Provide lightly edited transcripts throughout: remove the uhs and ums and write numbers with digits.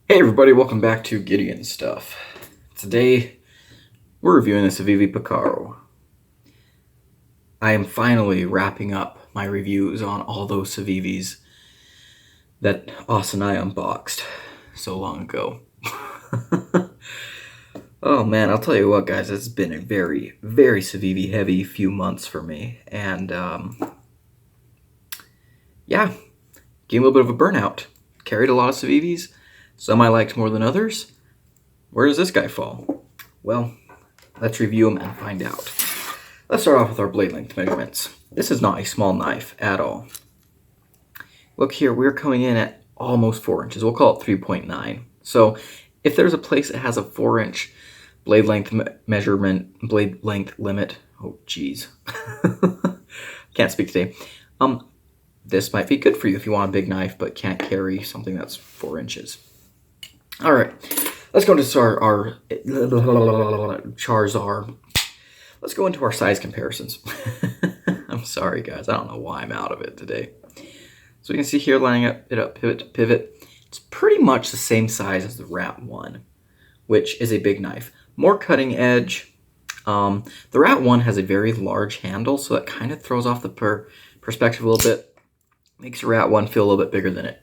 Hey everybody, welcome back to Gideon Stuff. Today, we're reviewing the Civivi Picaro. I am finally wrapping up my reviews on all those Civivis that Aus and I unboxed so long ago. Oh man, I'll tell you what guys, it's been a very, very Civivi heavy few months for me. And yeah, getting a little bit of a burnout. Carried a lot of Civivis, some I liked more than others. Where does this guy fall? Well, let's review them and find out. Let's start off with our blade length measurements. This is not a small knife at all. Look here, we're coming in at almost 4 inches. We'll call it 3.9. So if there's a place that has a 4-inch blade length blade length limit, oh geez, can't speak today. This might be good for you if you want a big knife but can't carry something that's 4 inches. All right, let's go into our Charizard. Let's go into our size comparisons. I'm sorry, guys. I don't know why I'm out of it today. So you can see here, lining it up pivot to pivot. It's pretty much the same size as the Rat 1, which is a big knife. More cutting edge. The Rat 1 has a very large handle, so that kind of throws off the perspective a little bit. Makes the Rat 1 feel a little bit bigger than it.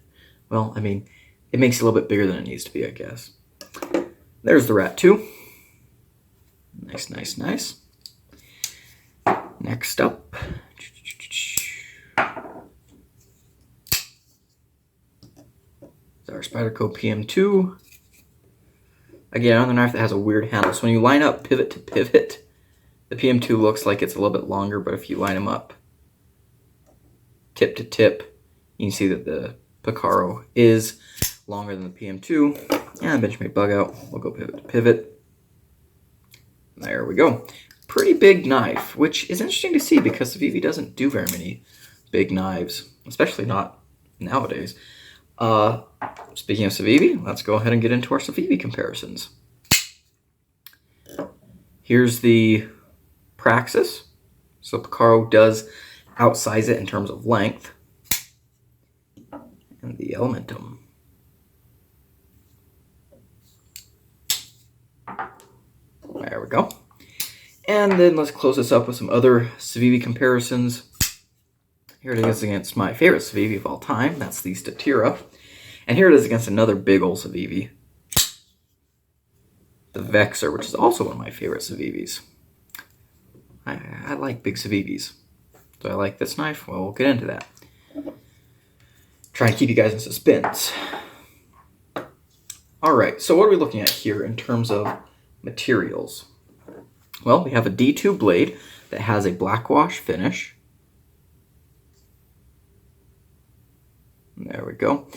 Well, I mean, it makes it a little bit bigger than it needs to be, I guess. There's the Rat 2. Nice, nice, nice. Next up, is our Spyderco PM2. Again, another knife that has a weird handle. So when you line up pivot to pivot, the PM2 looks like it's a little bit longer, but if you line them up tip to tip, you can see that the Picaro is longer than the PM2. And Benchmade bug out. We'll go pivot to pivot. There we go. Pretty big knife, which is interesting to see because Civivi doesn't do very many big knives, especially not nowadays. Speaking of Civivi, let's go ahead and get into our Civivi comparisons. Here's the Praxis. So Picaro does outsize it in terms of length. And the Elementum. There we go. And then let's close this up with some other Civivi comparisons. Here it is against my favorite Civivi of all time. That's the Statira. And here it is against another big old Civivi. The Vexor, which is also one of my favorite Civivis. I like big Civivis. Do I like this knife? Well, we'll get into that. Try and keep you guys in suspense. Alright, so what are we looking at here in terms of materials? Well, we have a D2 blade that has a black wash finish. There we go.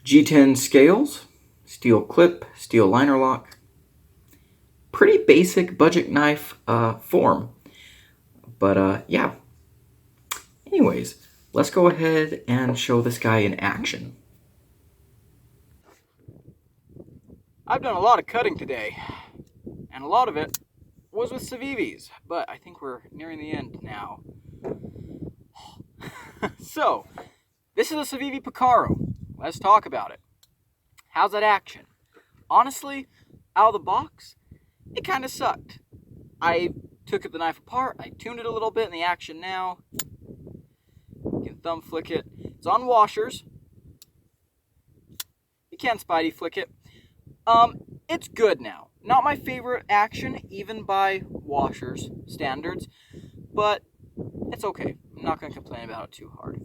G10 scales, steel clip, steel liner lock. Pretty basic budget knife form. But yeah. Anyways, let's go ahead and show this guy in action. I've done a lot of cutting today, and a lot of it was with Civivis, but I think we're nearing the end now. So, this is a Civivi Picaro. Let's talk about it. How's that action? Honestly, out of the box, it kind of sucked. I took the knife apart, I tuned it a little bit in the action now. You can thumb flick it. It's on washers. You can Spidey flick it. It's good now. Not my favorite action, even by washers standards, but it's okay. I'm not going to complain about it too hard.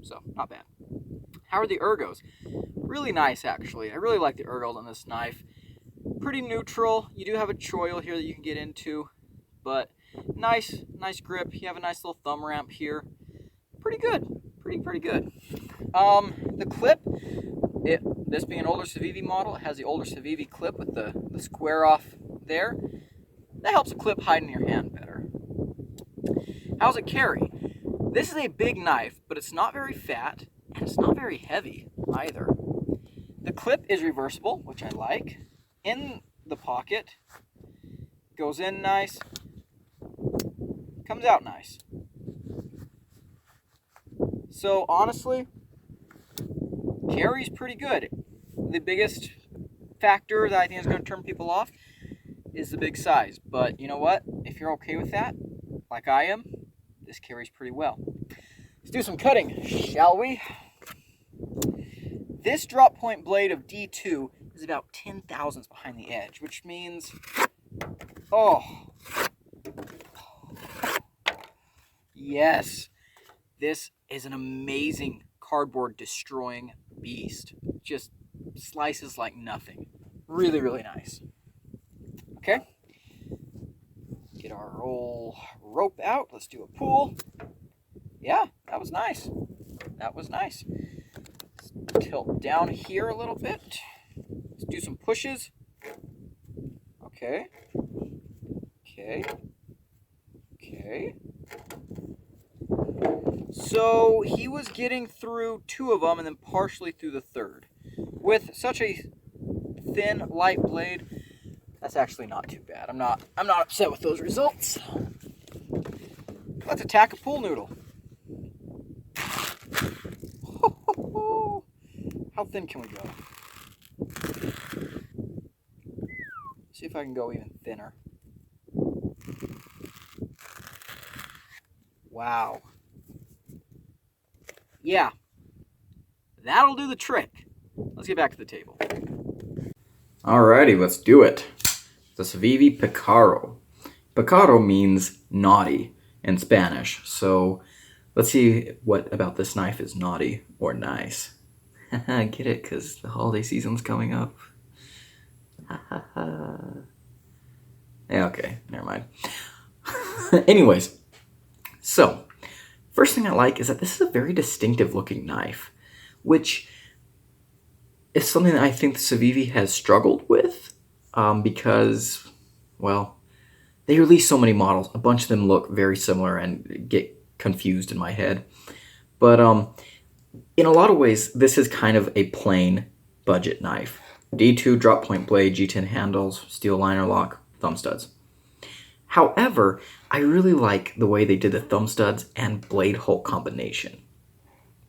So, not bad. How are the ergos? Really nice, actually. I really like the ergos on this knife. Pretty neutral. You do have a choil here that you can get into, but nice grip. You have a nice little thumb ramp here. Pretty good. Pretty good. The clip, this being an older Civivi model, it has the older Civivi clip with the square off there. That helps the clip hide in your hand better. How's it carry? This is a big knife, but it's not very fat, and it's not very heavy either. The clip is reversible, which I like. In the pocket, goes in nice, comes out nice. So honestly, carry's pretty good. The biggest factor that I think is going to turn people off is the big size. But you know what? If you're okay with that, like I am, this carries pretty well. Let's do some cutting, shall we? This drop point blade of D2 is about 10 thousandths behind the edge, which means, oh, yes, this is an amazing cardboard destroying beast. Just slices like nothing. Really, really nice. Okay, get our old rope out. Let's do a pull. Yeah, that was nice. That was nice. Let's tilt down here a little bit. Let's do some pushes. Okay. Okay. Okay. So he was getting through 2 of them and then partially through the 3rd. With such a thin, light blade, that's actually not too bad. I'm not upset with those results. Let's attack a pool noodle. How thin can we go? See if I can go even thinner. Wow. Yeah. That'll do the trick. Let's get back to the table. Alrighty, let's do it. The Civivi Picaro. Picaro means naughty in Spanish, so let's see what about this knife is naughty or nice. Get it? Because the holiday season's coming up. Yeah, okay, never mind. Anyways, so first thing I like is that this is a very distinctive looking knife, which is something that I think the Civivi has struggled with because, well, they release so many models. A bunch of them look very similar and get confused in my head. But in a lot of ways, this is kind of a plain budget knife. D2 drop point blade, G10 handles, steel liner lock, thumb studs. However, I really like the way they did the thumb studs and blade hole combination.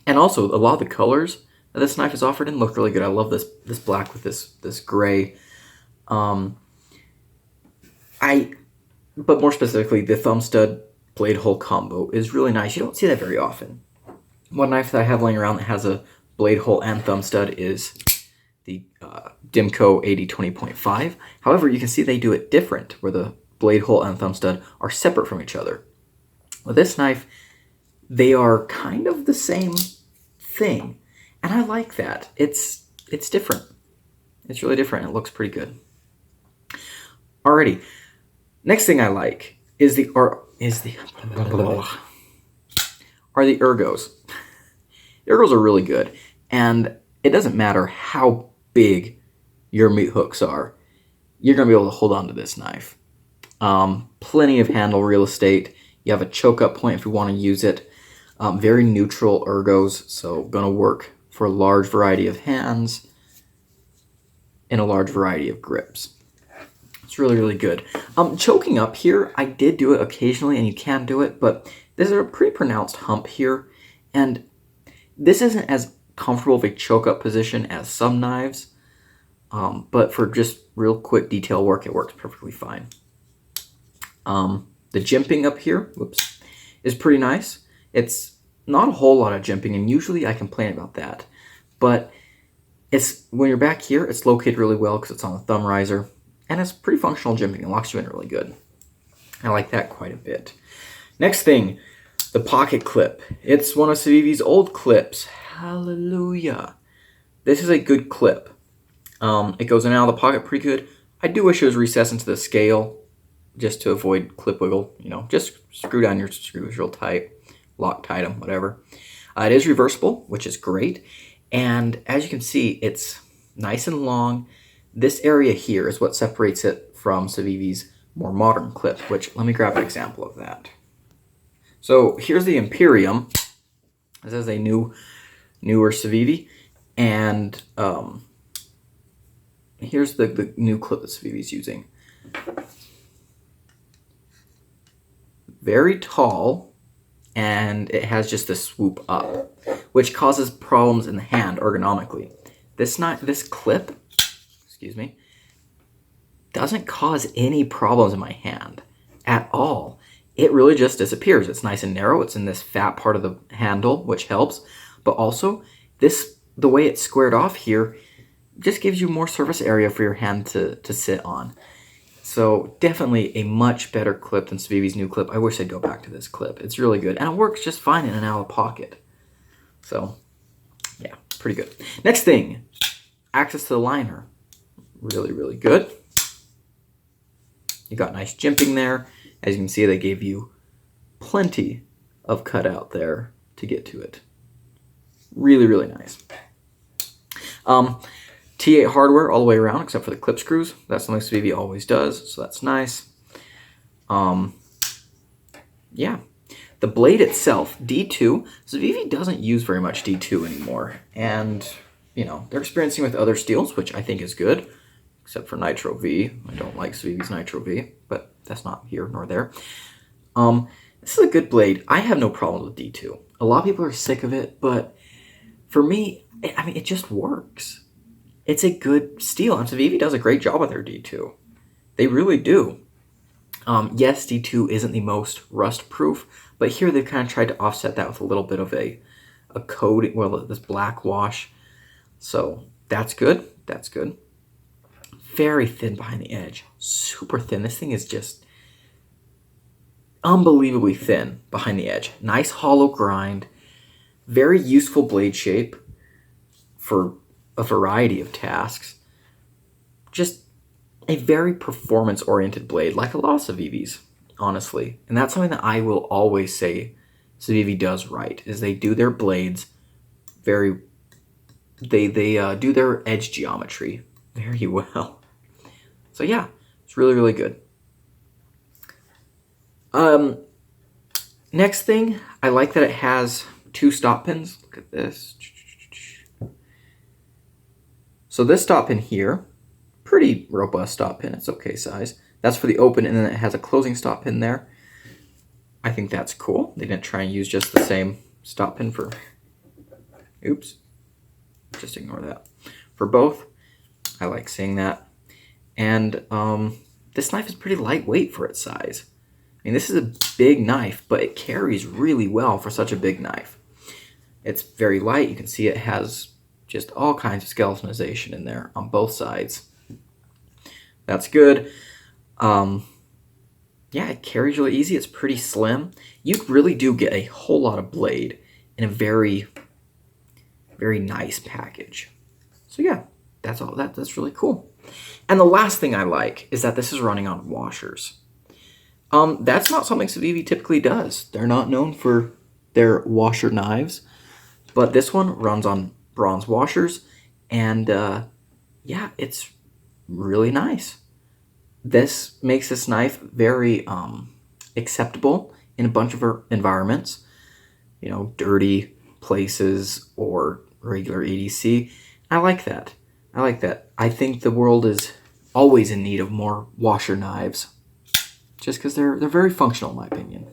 And also, a lot of the colors that this knife is offered in look really good. I love this black with this gray. But more specifically, the thumb stud blade hole combo is really nice. You don't see that very often. One knife that I have laying around that has a blade hole and thumb stud is the Dimco 8020.5. However, you can see they do it different, where the blade hole and thumb stud are separate from each other. With this knife, they are kind of the same thing, and I like that. It's different. It's really different. It looks pretty good. Alrighty, next thing I like is the ergos. The ergos are really good, and it doesn't matter how big your meat hooks are, you're going to be able to hold on to this knife. Plenty of handle real estate. You have a choke up point if you want to use it. Very neutral ergos, so going to work for a large variety of hands and a large variety of grips. It's really, really good. Choking up here, I did do it occasionally, and you can do it, but there's a pretty pronounced hump here, and this isn't as comfortable of a choke up position as some knives, but for just real quick detail work, it works perfectly fine. The jimping up here, is pretty nice. It's not a whole lot of jimping, and usually I complain about that, but it's when you're back here, it's located really well because it's on the thumb riser, and it's pretty functional jimping. It locks you in really good. I like that quite a bit. Next thing, the pocket clip. It's one of Civivi's old clips. Hallelujah. This is a good clip. It goes in and out of the pocket pretty good. I do wish it was recessed into the scale just to avoid clip wiggle. You know, just screw down your screws real tight, lock tight them, whatever. It is reversible, which is great. And as you can see, it's nice and long. This area here is what separates it from Civivi's more modern clip, which let me grab an example of that. So here's the Imperium. This is a newer Civivi, and here's the new clip that Civivi's using. Very tall, and it has just a swoop up, which causes problems in the hand ergonomically. This clip, excuse me, doesn't cause any problems in my hand at all. It really just disappears. It's nice and narrow. It's in this fat part of the handle, which helps. But also, the way it's squared off here just gives you more surface area for your hand to sit on. So definitely a much better clip than Civivi's new clip. I wish I'd go back to this clip. It's really good. And it works just fine in and out of the pocket. So, yeah, pretty good. Next thing, access to the liner. Really, really good. You got nice jimping there. As you can see, they gave you plenty of cutout there to get to it. Really, really nice. T8 hardware all the way around, except for the clip screws. That's something Civivi always does, so that's nice. Yeah. The blade itself, D2. Civivi doesn't use very much D2 anymore. And, you know, they're experiencing with other steels, which I think is good. Except for Nitro V. I don't like Civivi's Nitro V, but that's not here nor there. This is a good blade. I have no problem with D2. A lot of people are sick of it, but for me, I mean, it just works. It's a good steel, and Civivi does a great job with their D2. They really do. Yes, D2 isn't the most rust-proof, but here they've kind of tried to offset that with a little bit of a coating, well, this black wash. So that's good. That's good. Very thin behind the edge. Super thin. This thing is just unbelievably thin behind the edge. Nice hollow grind. Very useful blade shape for a variety of tasks. Just a very performance-oriented blade, like a lot of Civivis, honestly. And that's something that I will always say Civivi does right, is they do their blades very... They do their edge geometry very well. So yeah, it's really, really good. Next thing, I like that it has 2 stop pins. Look at this. So this stop pin here, pretty robust stop pin. It's okay size. That's for the open, and then it has a closing stop pin there. I think that's cool. They didn't try and use just the same stop pin for... Oops. Just ignore that. For both, I like seeing that. And this knife is pretty lightweight for its size. I mean, this is a big knife, but it carries really well for such a big knife. It's very light. You can see it has just all kinds of skeletonization in there on both sides. That's good. Yeah, it carries really easy. It's pretty slim. You really do get a whole lot of blade in a very, very nice package. So yeah, that's all. That's really cool. And the last thing I like is that this is running on washers. That's not something Civivi typically does. They're not known for their washer knives, but this one runs on bronze washers, and yeah, it's really nice. This makes this knife very acceptable in a bunch of environments, you know, dirty places or regular EDC. I like that. I like that. I think the world is always in need of more washer knives, just because they're very functional in my opinion.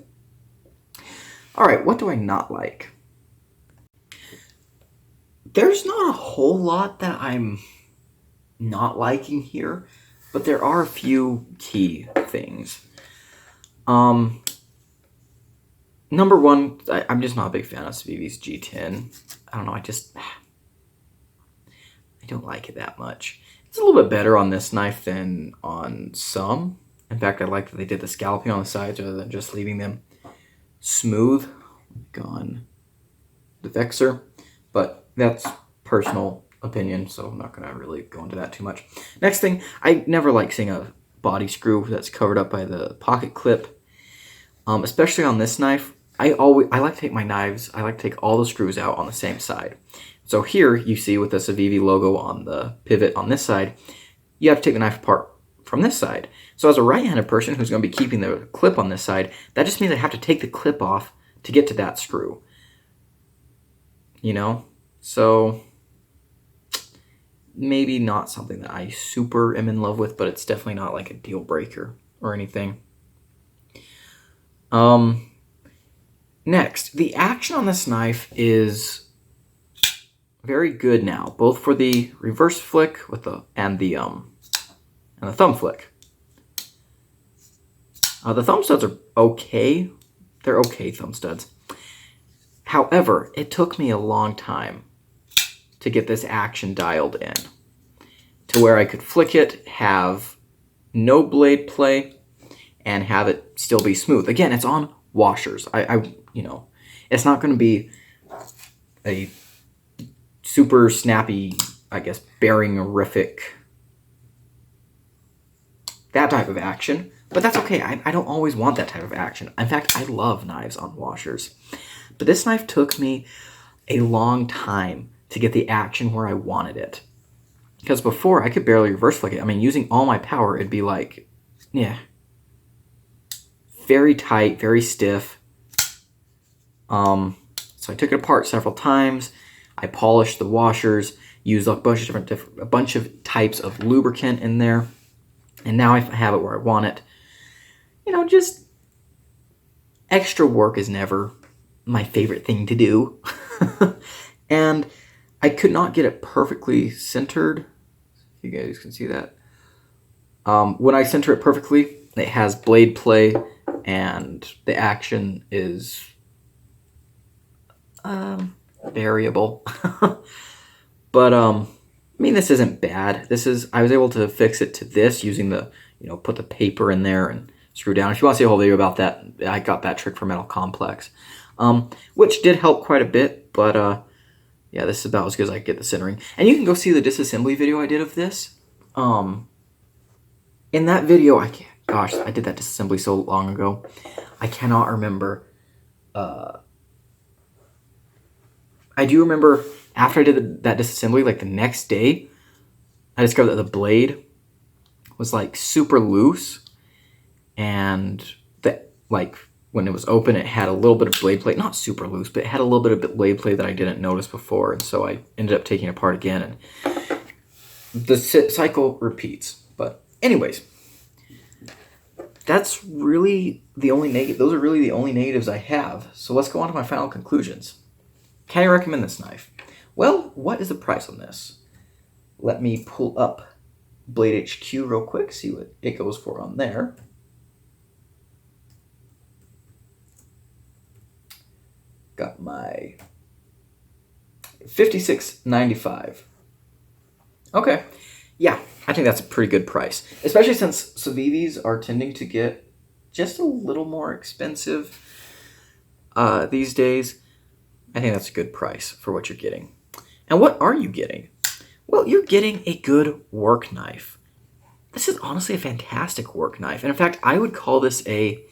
All right, what do I not like? There's not a whole lot that I'm not liking here, but there are a few key things. Number one, I'm just not a big fan of Civivi's G10. I don't know, I don't like it that much. It's a little bit better on this knife than on some. In fact, I like that they did the scalloping on the sides rather than just leaving them smooth on the Vexor. But that's personal opinion, so I'm not going to really go into that too much. Next thing, I never like seeing a body screw that's covered up by the pocket clip. Especially on this knife, I like to take my knives, I like to take all the screws out on the same side. So here, you see with the Civivi logo on the pivot on this side, you have to take the knife apart from this side. So as a right-handed person who's going to be keeping the clip on this side, that just means I have to take the clip off to get to that screw. You know? So maybe not something that I super am in love with, but it's definitely not like a deal breaker or anything. Next, the action on this knife is very good now, both for the reverse flick and the thumb flick. The thumb studs are okay. They're okay thumb studs. However, it took me a long time to get this action dialed in to where I could flick it, have no blade play, and have it still be smooth. Again, it's on washers. It's not going to be a super snappy, I guess, bearing-orific, that type of action. But that's okay. I don't always want that type of action. In fact, I love knives on washers. But this knife took me a long time to get the action where I wanted it. Because before, I could barely reverse flick it. I mean, using all my power, it'd be like, yeah, very tight, very stiff. So I took it apart several times. I polished the washers, used a bunch of types of lubricant in there, and now I have it where I want it. Just extra work is never my favorite thing to do. And I could not get it perfectly centered. You guys can see that. When I center it perfectly, it has blade play, and the action is variable. But this isn't bad. I was able to fix it to this using the, put the paper in there and screw down. If you want to see a whole video about that, I got that trick from Metal Complex, which did help quite a bit. But yeah, this is about as good as I could get the centering. And you can go see the disassembly video I did of this. In that video, I did that disassembly so long ago, I cannot remember. I do remember after I did that disassembly, like the next day, I discovered that the blade was like super loose, and that when it was open, it had a little bit of blade play, not super loose, but it had a little bit of blade play that I didn't notice before, and so I ended up taking it apart again, and the cycle repeats. But anyways, that's really the only negative. Those are really the only negatives I have. So let's go on to my final conclusions. Can I recommend this knife? Well, what is the price on this? Let me pull up Blade HQ real quick, see what it goes for on there. Got my $56.95. Okay, yeah, I think that's a pretty good price, especially since Civivis are tending to get just a little more expensive these days. I think that's a good price for what you're getting. And what are you getting? Well, you're getting a good work knife. This is honestly a fantastic work knife. And in fact, I would call this a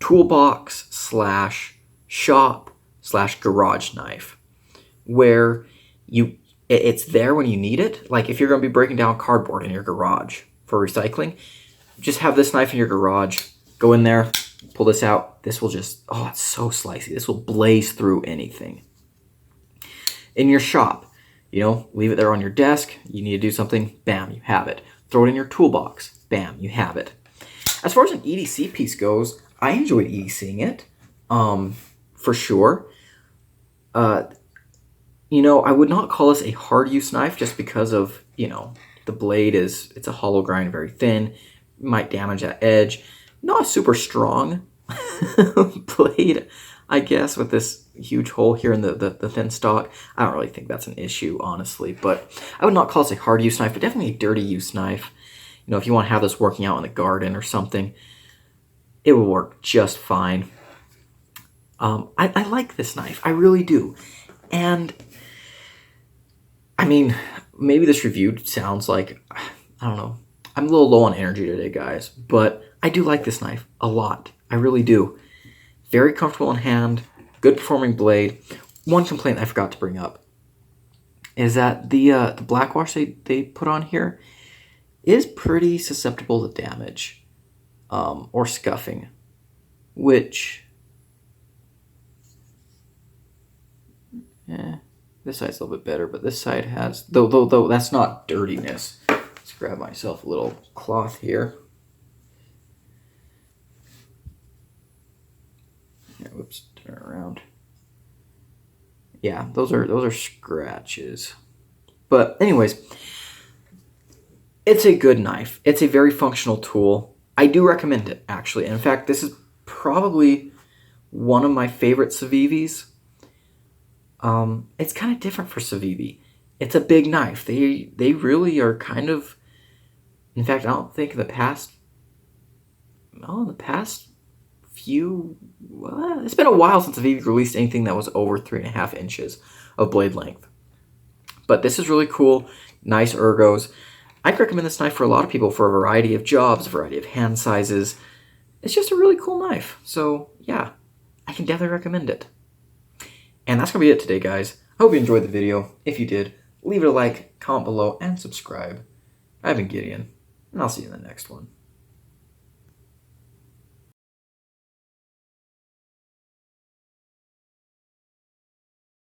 toolbox / shop / garage knife, where it's there when you need it. Like if you're going to be breaking down cardboard in your garage for recycling, just have this knife in your garage, go in there, pull this out. This will just, oh, it's so slicey. This will blaze through anything. In your shop, leave it there on your desk. You need to do something, bam, you have it. Throw it in your toolbox, bam, you have it. As far as an EDC piece goes, I enjoyed EDCing it, for sure. I would not call this a hard use knife just because of, the blade it's a hollow grind, very thin, might damage that edge. Not a super strong blade, I guess, with this huge hole here in the thin stock. I don't really think that's an issue, honestly, but I would not call this a hard use knife, but definitely a dirty use knife. If you want to have this working out in the garden or something, it will work just fine. I like this knife, I really do. And maybe this review sounds like, I don't know, I'm a little low on energy today, guys, but I do like this knife a lot. I really do. Very comfortable in hand, good performing blade. One complaint I forgot to bring up is that the black wash they put on here is pretty susceptible to damage or scuffing, which, this side's a little bit better, but this side has, though that's not dirtiness. Let's grab myself a little cloth here. Whoops, turn it around. Yeah, those are scratches. But anyways, it's a good knife. It's a very functional tool. I do recommend it, actually. In fact, this is probably one of my favorite Civivis. It's kind of different for Civivi. It's a big knife. They really are kind of. In fact, I don't think in the past few. Well, it's been a while since Civivi released anything that was over 3.5 inches of blade length. But this is really cool. Nice ergos. I'd recommend this knife for a lot of people for a variety of jobs, a variety of hand sizes. It's just a really cool knife. So, yeah, I can definitely recommend it. And that's going to be it today, guys. I hope you enjoyed the video. If you did, leave it a like, comment below, and subscribe. I've been Gideon, and I'll see you in the next one.